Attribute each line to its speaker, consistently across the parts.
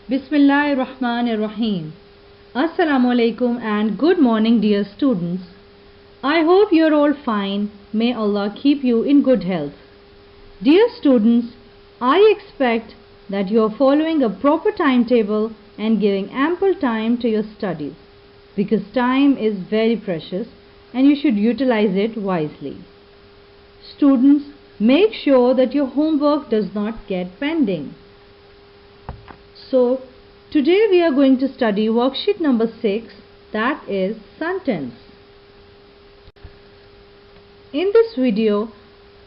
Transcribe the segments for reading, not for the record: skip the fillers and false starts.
Speaker 1: Bismillahirrahmanirrahim. Assalamu alaikum and good morning, dear students. I hope you're all fine. May Allah keep you in good health. Dear students, I expect that you are following a proper timetable and giving ample time to your studies, because time is very precious and you should utilize it wisely. Students, make sure that your homework does not get pending. So, today we are going to study worksheet number 6, that is sentence. In this video,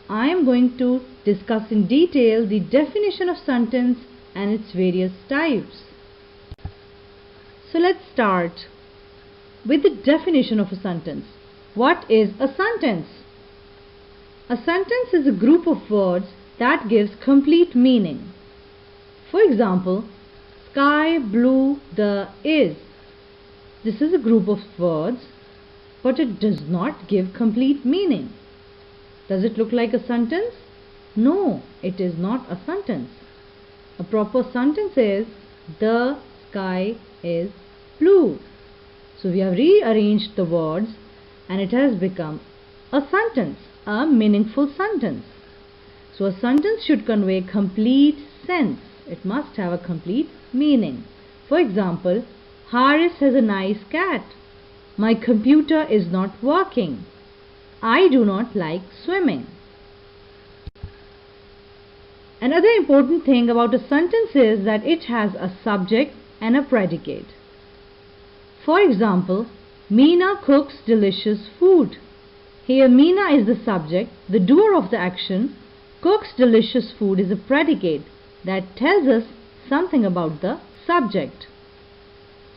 Speaker 1: I am going to discuss in detail the definition of sentence and its various types. So let's start with the definition of a sentence. What is a sentence? A sentence is a group of words that gives complete meaning. For example, sky blue the is. This is a group of words, but it does not give complete meaning. Does it look like a sentence? No, it is not a sentence. A proper sentence is the sky is blue. So we have rearranged the words and it has become a sentence, a meaningful sentence. So a sentence should convey complete sense. It must have a complete meaning. For example, Haris has a nice cat. My computer is not working. I do not like swimming. Another important thing about a sentence is that it has a subject and a predicate. For example, Meena cooks delicious food. Here Meena is the subject, the doer of the action. Cooks delicious food is a predicate that tells us something about the subject.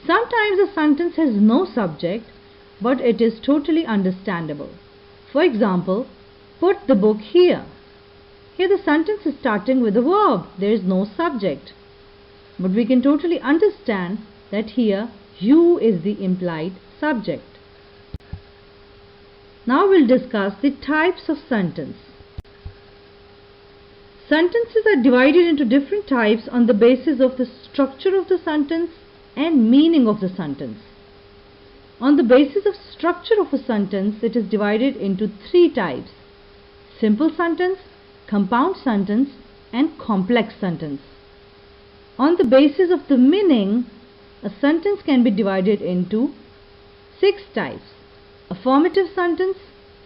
Speaker 1: Sometimes a sentence has no subject, but it is totally understandable. For example, put the book here. Here the sentence is starting with a verb. There is no subject. But we can totally understand that here you is the implied subject. Now we'll discuss the types of sentence. Sentences are divided into different types on the basis of the structure of the sentence and meaning of the sentence. On the basis of structure of a sentence, it is divided into 3 types: simple sentence, compound sentence, and complex sentence. On the basis of the meaning, a sentence can be divided into 6 types: affirmative sentence,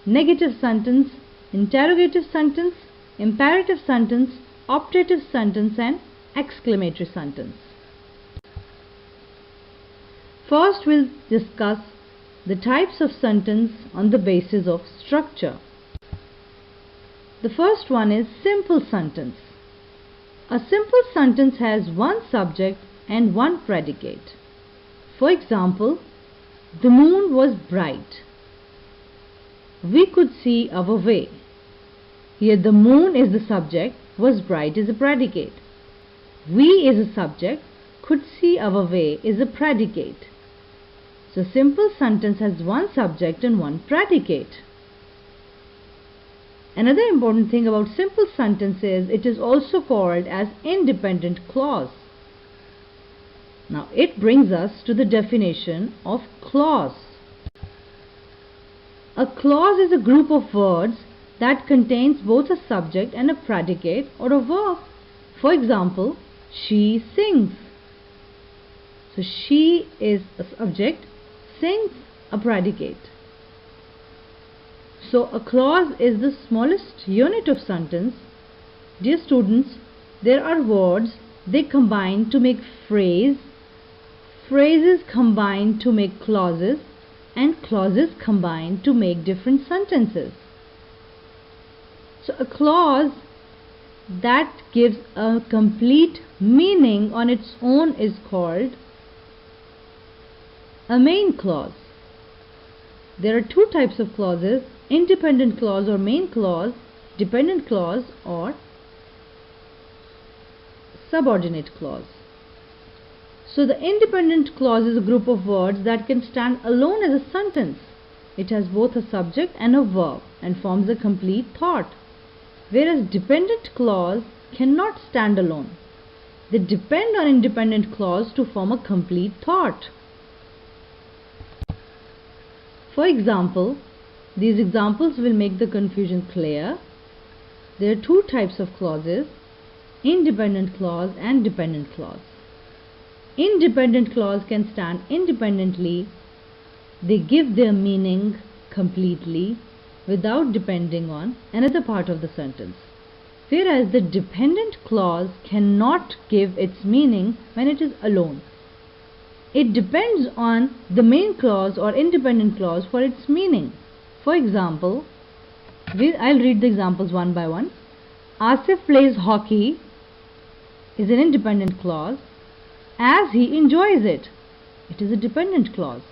Speaker 1: negative sentence, interrogative sentence, imperative sentence, optative sentence, and exclamatory sentence. First, we'll discuss the types of sentence on the basis of structure. The first one is simple sentence. A simple sentence has one subject and one predicate. For example, the moon was bright. We could see our way. Here the moon is the subject, was bright is a predicate. We is a subject, could see our way is a predicate. So simple sentence has one subject and one predicate. Another important thing about simple sentence is it is also called as independent clause. Now it brings us to the definition of clause. A clause is a group of words that contains both a subject and a predicate or a verb. For example, she sings. So she is a subject, sings a predicate. So a clause is the smallest unit of sentence. Dear students, there are words, they combine to make phrase, phrases combine to make clauses, and clauses combine to make different sentences. So a clause that gives a complete meaning on its own is called a main clause. There are 2 types of clauses: independent clause or main clause, dependent clause or subordinate clause. So the independent clause is a group of words that can stand alone as a sentence. It has both a subject and a verb and forms a complete thought. Whereas dependent clause cannot stand alone. They depend on independent clause to form a complete thought. For example, these examples will make the confusion clear. There are two types of clauses, independent clause and dependent clause. Independent clause can stand independently. They give their meaning completely without depending on another part of the sentence. Whereas the dependent clause cannot give its meaning when it is alone. It depends on the main clause or independent clause for its meaning. For example, I'll read the examples one by one. Asif plays hockey is an independent clause as he enjoys it. It is a dependent clause.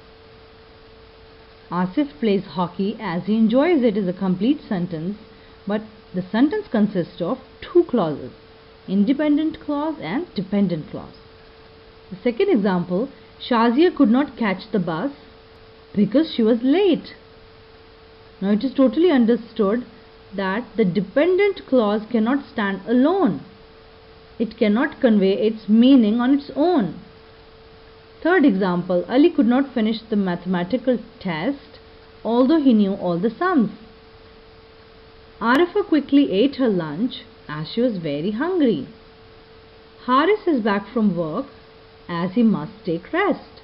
Speaker 1: Asif plays hockey as he enjoys it is a complete sentence, but the sentence consists of two clauses, independent clause and dependent clause. The second example, Shazia could not catch the bus because she was late. Now it is totally understood that the dependent clause cannot stand alone. It cannot convey its meaning on its own. Third example, Ali could not finish the mathematical test although he knew all the sums. Arifa quickly ate her lunch as she was very hungry. Haris is back from work as he must take rest.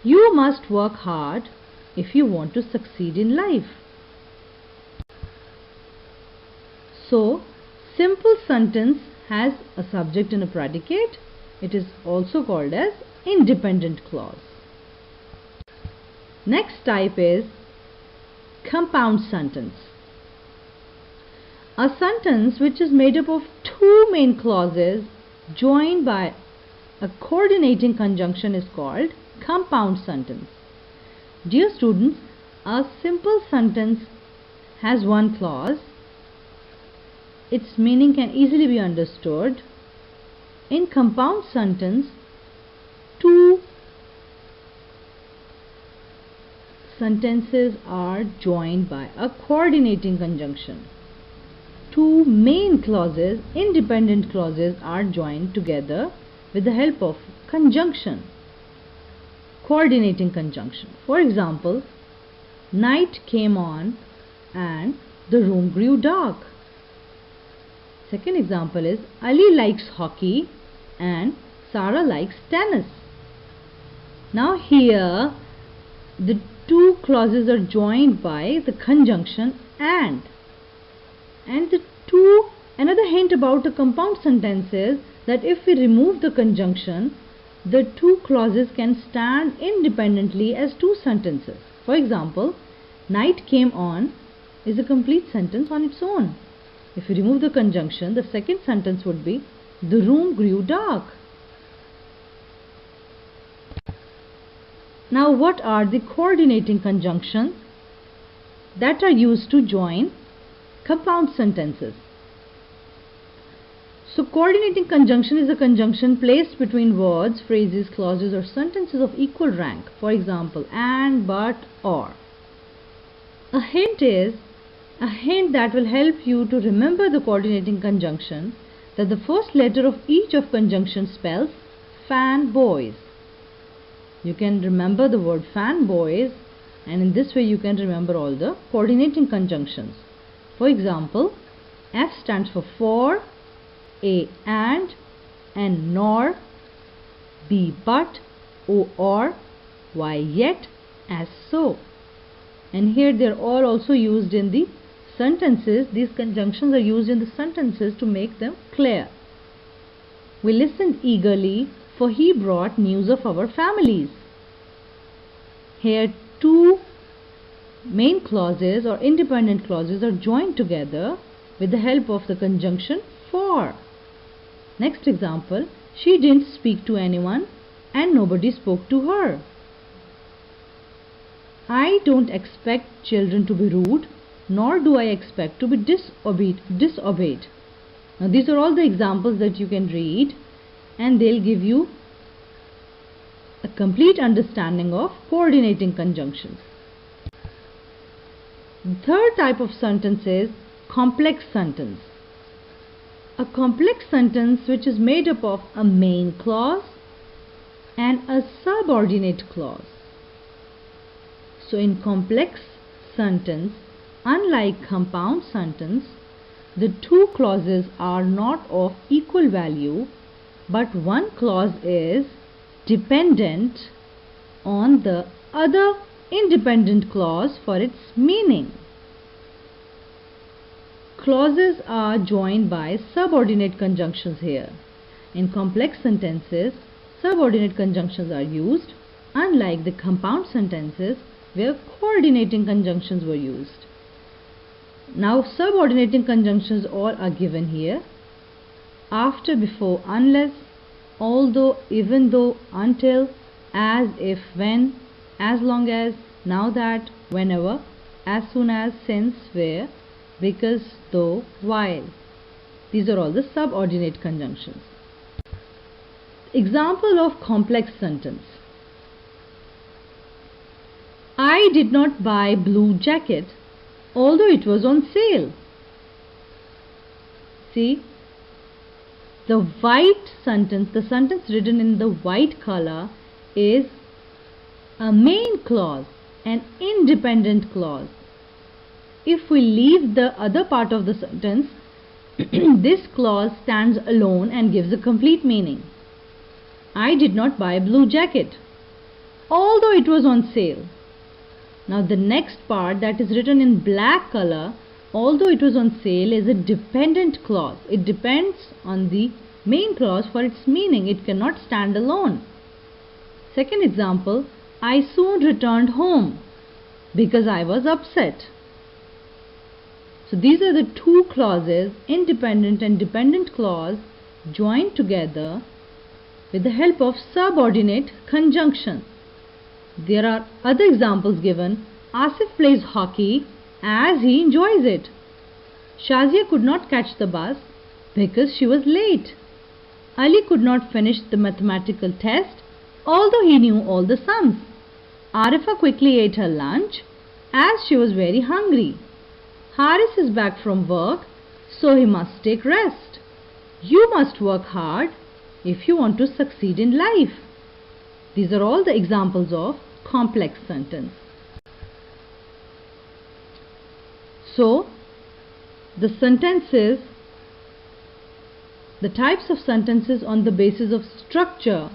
Speaker 1: You must work hard if you want to succeed in life. So, simple sentence has a subject and a predicate. It is also called as independent clause. Next type is compound sentence. A sentence which is made up of two main clauses joined by a coordinating conjunction is called compound sentence. Dear students, a simple sentence has one clause. Its meaning can easily be understood. In compound sentence, two sentences are joined by a coordinating conjunction. Two main clauses, independent clauses, are joined together with the help of conjunction, coordinating conjunction. For example, night came on and the room grew dark. Second example is Ali likes hockey and Sarah likes tennis. Now here the two clauses are joined by the conjunction and another hint about a compound sentence is that if we remove the conjunction, the two clauses can stand independently as two sentences. For example, night came on is a complete sentence on its own. If we remove the conjunction, the second sentence would be the room grew dark. Now what are the coordinating conjunctions that are used to join compound sentences? So coordinating conjunction is a conjunction placed between words, phrases, clauses or sentences of equal rank. For example, and, but, or. A hint that will help you to remember the coordinating conjunction that the first letter of each of conjunction spells fanboys. You can remember the word fanboys, and in this way you can remember all the coordinating conjunctions. For example, F stands for, A and, N nor, B but, O or, Y yet, as so. And here they are all also used in the sentences. These conjunctions are used in the sentences to make them clear. We listened eagerly, for he brought news of our families. Here two main clauses or independent clauses are joined together with the help of the conjunction for. Next example, she didn't speak to anyone and nobody spoke to her. I don't expect children to be rude, nor do I expect to be disobeyed. Now these are all the examples that you can read, and they'll give you a complete understanding of coordinating conjunctions. The third type of sentence is complex sentence. a complex sentence which is made up of a main clause and a subordinate clause. So in complex sentence, unlike compound sentence, the two clauses are not of equal value, but one clause is dependent on the other independent clause for its meaning. Clauses are joined by subordinate conjunctions here. In complex sentences, subordinate conjunctions are used, unlike the compound sentences where coordinating conjunctions were used. Now subordinating conjunctions all are given here. After, before, unless, although, even though, until, as, if, when, as long as, now that, whenever, as soon as, since, where, because, though, while. These are all the subordinate conjunctions. Example of complex sentence. I did not buy blue jacket although it was on sale. See, the white sentence, the sentence written in the white color is a main clause, an independent clause. If we leave the other part of the sentence, this clause stands alone and gives a complete meaning. I did not buy a blue jacket, although it was on sale. Now the next part that is written in black color, although it was on sale, is a dependent clause. It depends on the main clause for its meaning. It cannot stand alone. Second example, I soon returned home because I was upset. So these are the two clauses, independent and dependent clause, joined together with the help of subordinate conjunction. There are other examples given. Asif plays hockey as he enjoys it. Shazia could not catch the bus because she was late. Ali could not finish the mathematical test although he knew all the sums. Arifa quickly ate her lunch as she was very hungry. Haris is back from work, so he must take rest. You must work hard if you want to succeed in life. These are all the examples of complex sentence. So, the sentences, the types of sentences on the basis of structure,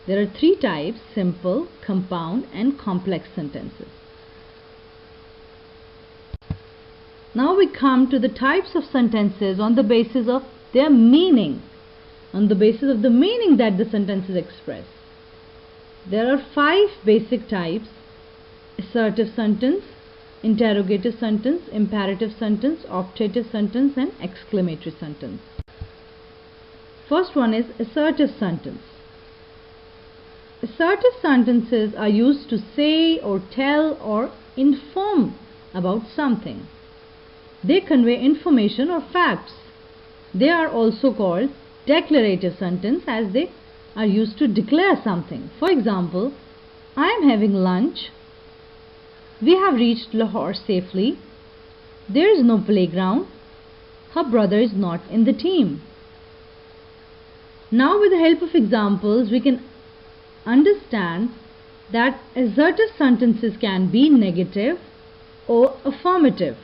Speaker 1: there are three types: simple, compound and complex sentences. Now we come to the types of sentences on the basis of their meaning, on the basis of the meaning that the sentences express. There are 5 basic types: assertive sentence, interrogative sentence, imperative sentence, optative sentence and exclamatory sentence. First one is assertive sentence. Assertive sentences are used to say or tell or inform about something. They convey information or facts. They are also called declarative sentence as they are used to declare something. For example, I am having lunch. We have reached Lahore safely. There is no playground. Her brother is not in the team. Now with the help of examples, we can understand that assertive sentences can be negative or affirmative.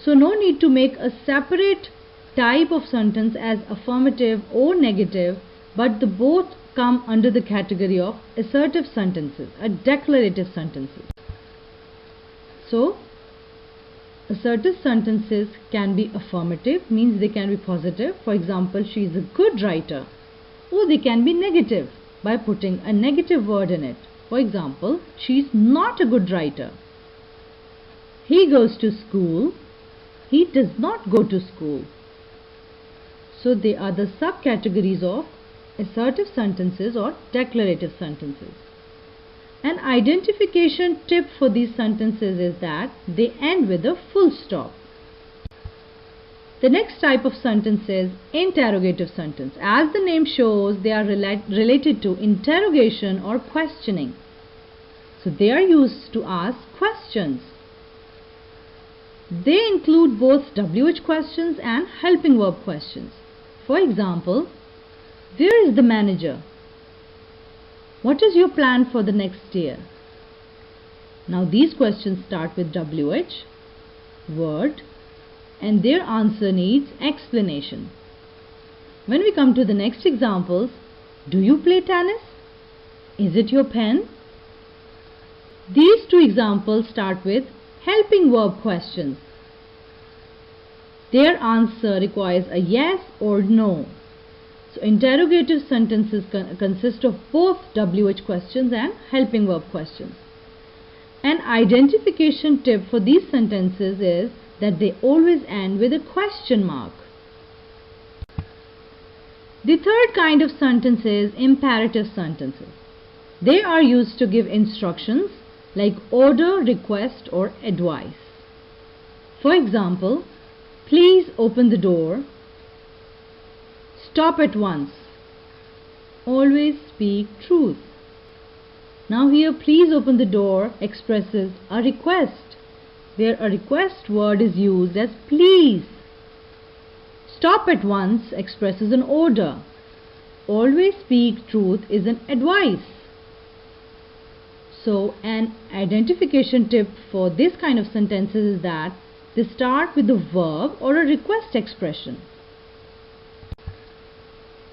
Speaker 1: So no need to make a separate type of sentence as affirmative or negative, but the both come under the category of assertive sentences or declarative sentences. So assertive sentences can be affirmative, means they can be positive. For example, she is a good writer. Or they can be negative by putting a negative word in it. For example, she is not a good writer. He goes to school. He does not go to school. So they are the subcategories of assertive sentences or declarative sentences. An identification tip for these sentences is that they end with a full stop. The next type of sentence is interrogative sentence. As the name shows, they are related to interrogation or questioning. So they are used to ask questions. They include both WH questions and helping verb questions. For example, where is the manager? What is your plan for the next year? Now these questions start with WH, word, and their answer needs explanation. When we come to the next examples, do you play tennis? Is it your pen? These two examples start with helping verb questions. Their answer requires a yes or no. So interrogative sentences consist of both WH questions and helping verb questions. An identification tip for these sentences is that they always end with a question mark. The third kind of sentence is imperative sentences. They are used to give instructions like order, request, or advice. For example, please open the door. Stop at once. Always speak truth. Now here, please open the door expresses a request, where a request word is used as please. Stop at once expresses an order. Always speak truth is an advice. So an identification tip for this kind of sentences is that they start with a verb or a request expression.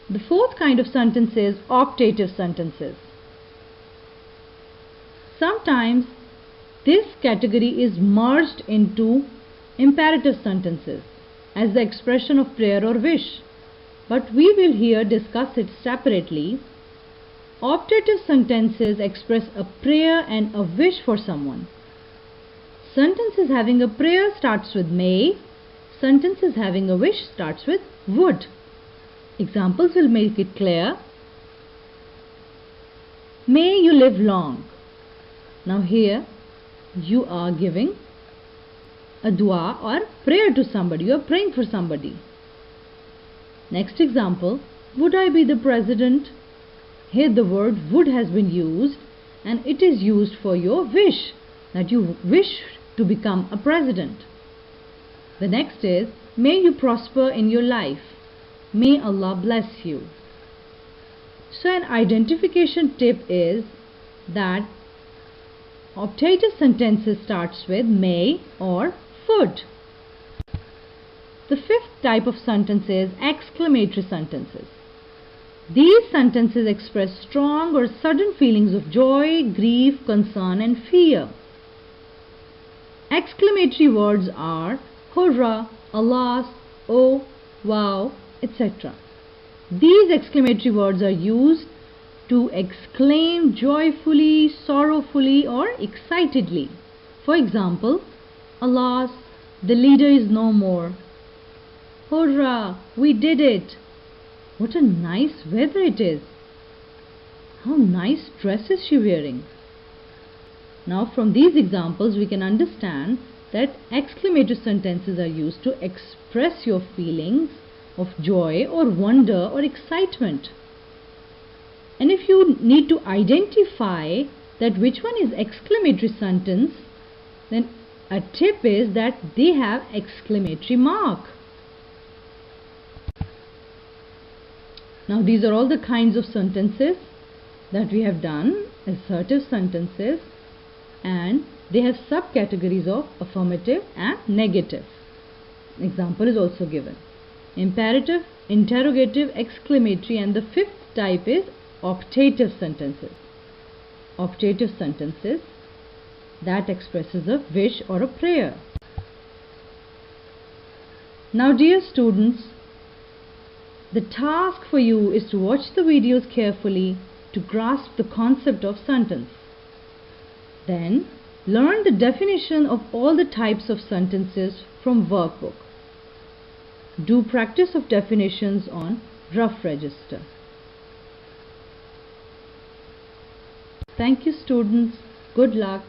Speaker 1: The fourth kind of sentence is optative sentences. Sometimes this category is merged into imperative sentences as the expression of prayer or wish, but we will here discuss it separately. Optative sentences express a prayer and a wish for someone. Sentences having a prayer starts with may. Sentences having a wish starts with would. Examples will make it clear. May you live long. Now here you are giving a dua or prayer to somebody. You are praying for somebody. Next example, would I be the president? Here the word would has been used, and it is used for your wish, that you wish to become a president. The next is, may you prosper in your life. May Allah bless you. So an identification tip is that optative sentences starts with may or would. The fifth type of sentence is exclamatory sentences. These sentences express strong or sudden feelings of joy, grief, concern, and fear. Exclamatory words are hurrah, alas, oh, wow, etc. These exclamatory words are used to exclaim joyfully, sorrowfully, or excitedly. For example, alas, the leader is no more. Hurrah, we did it. What a nice weather it is. How nice dress is she wearing? Now from these examples we can understand that exclamatory sentences are used to express your feelings of joy or wonder or excitement. And if you need to identify that which one is exclamatory sentence, then a tip is that they have exclamatory mark. Now these are all the kinds of sentences that we have done, assertive sentences, and they have subcategories of affirmative and negative. Example is also given. Imperative, interrogative, exclamatory, and the fifth type is optative sentences. Optative sentences that expresses a wish or a prayer. Now dear students, the task for you is to watch the videos carefully to grasp the concept of sentence. Then learn the definition of all the types of sentences from workbook. Do practice of definitions on rough register. Thank you students. Good luck.